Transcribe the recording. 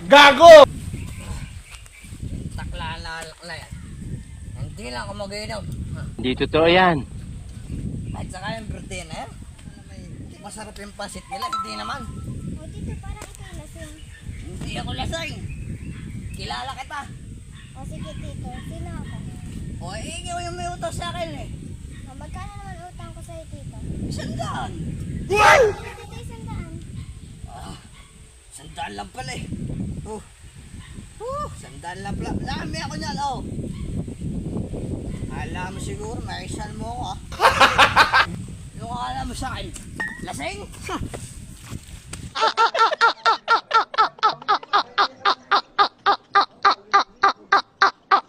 Gago! Takla na yan. Hindi lang ako mag-inom. Hindi totoo yan. At saka yung protein eh. Masarap yung pasit nila, hindi naman. O dito, parang ikaw lasing. Hindi ako lasing. Kilala kita. O sige tito, sino ako? O ikaw yung may utos sa akin eh. O magkano naman utang ko sa'yo tito? 100. Tito, 100. 100 lang pala eh. 100 lang pala. Lami ako niyan oh. Alam mo siguro, maisal mo ako ah. Yung alam mo sa akin, lasing?